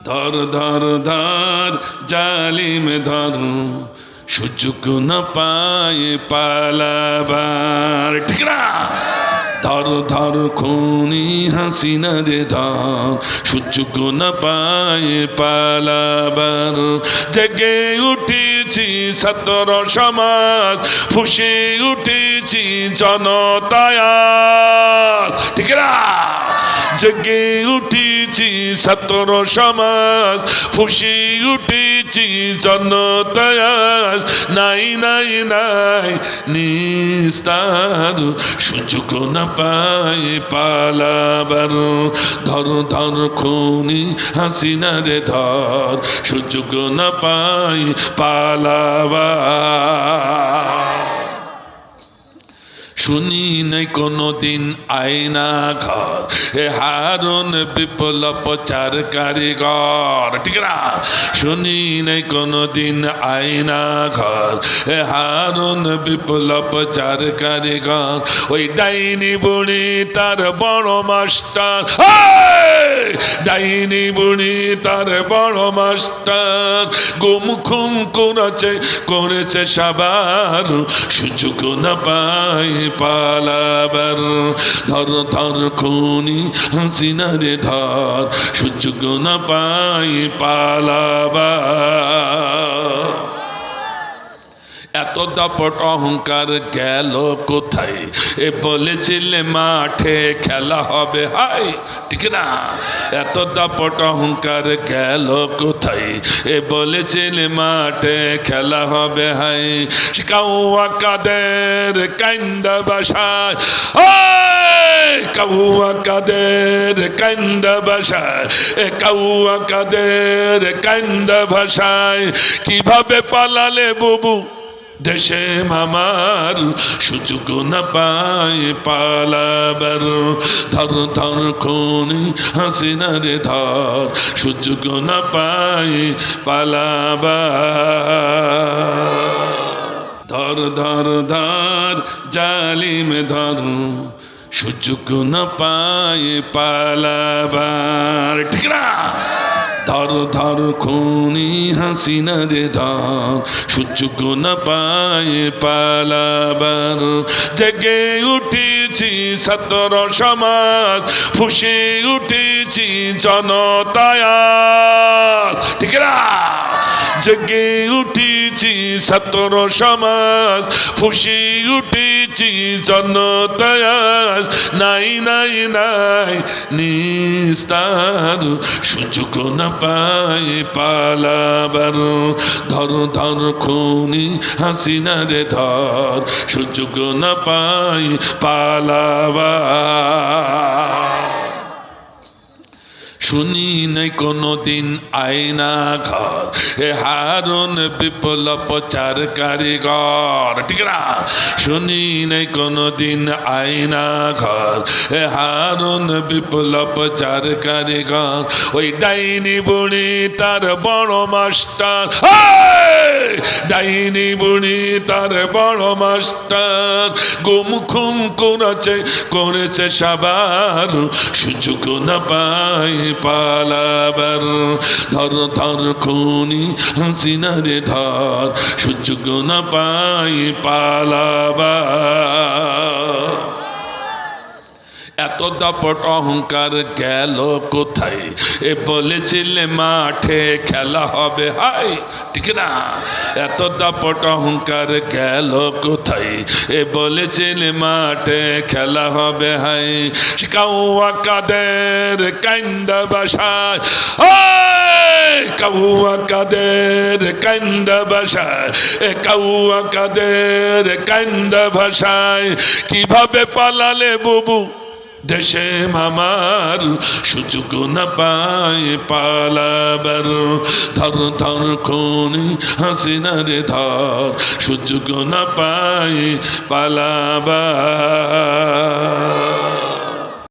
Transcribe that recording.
ধর ধর ধর জালিম ধর, সুযোগ না পায় পালাবার, ঠিক না? ধর ধর খুনি হাসিনা রে ধর, সুযোগ না পায় পালাবার। জেগে উঠেছি ছাত্র সমাজ, ফুঁসে উঠেছি জনতায়, ঠিক না? জেগে উঠেছি ছাত্র সমাজ, ফুঁসে উঠেছি জনতায়, নাই নাই নাই নিস্তার, সুযোগ না পায় পালাবার। ধর ধর খুনি হাসিনা রে ধর, সুযোগ না পায় পালাবার। শুনি নাই কোনদিন আয়না ঘর, এ হারুন বিপ্লব প্রচার কারিগর, ঠিক না? শুনি নাই কোনদিন আয়না ঘর, এ হারুন বিপ্লব প্রচার কারিগর। ওই ডাইনি বুড়ি তার বড় মাস্টার, ডাইনি বুড়ি তার বড় মাস্টার, গুম খুম করেছে সবার, সুযোগ না পায় পালাবার। ধর ধর খুনি হাসিনা রে ধর, সুযোগ না পায় পালাবার। এত দাপট অহংকার গেল কোথায়, এ বলেছিলে মাঠে খেলা হবে, হাই, ঠিক না? এত দাপট অহংকার গেল কোথায়, এ বলেছিলে মাঠে খেলা হবে, হাই। কাউয়া কাদের কান্দা বাসায়, কাউয়া কাদের কান্দা ভাষায়, কাউয়া কাদের কান্দা ভাষায়, কিভাবে পালালে বুবু দেশে মামার, সুযোগ না পায় পালাবার। ধর ধর খুনি হাসিনা রে ধর, সুযোগ না পায় পালাবার। ধর ধর ধর জালিম ধর, সুযোগ না পায় পালাবার, ঠিক না? ধর ধর খুনি হাসিনা রে ধর, সুযোগ না পায় পালাবার। জেগে উঠেছি ছাত্র সমাজ, ফুঁসে উঠেছি জনতায়, ঠিক না? জেগে উঠেছি ছাত্র সমাজ, ফুঁসে উঠেছি জনতায়, নাই নাই নাই নিস্তার, সুযোগ না পায় পালাবার। ধর ধর খুনি হাসিনা রে ধর, সুযোগ না পায় পালাবার। শুনি নাই কোনদিন আয়না ঘর, এ হারুন বিপ্লব প্রচার কারিগর, ঠিক না? শুনি নাই কোনদিন আয়না ঘর, এ হারুন বিপ্লব প্রচার কারিগর। ওই ডাইনি বুড়ি তার বড় মাস্টার, ডাইনি বুড়ি তার বড় মাস্টার, গুম খুম করেছে সবার, সুযোগ না পায় পালাবার। ধর ধর খুনি হাসিনা রে ধর, সুযোগ না পায় পালাবার। এত দাপট অহংকার গেল কোথায়, এ বলেছিলে মাঠে খেলা হবে, হাই, ঠিক না? এত দাপট অহংকার গেল কোথায়, এ বলেছিলে মাঠে খেলা হবে, হাই। কাউয়া কাদের কান্দা বাসায়, কাউয়া কাদের কান্দা ভাষায়, কাউয়া কাদের কান্দা ভাষায়, কিভাবে পালালে বুবু দেশে মামার, সুযোগ না পায় পালাবার। ধর ধর খুনি হাসিনা রে ধর, সুযোগ না পায় পালাবার।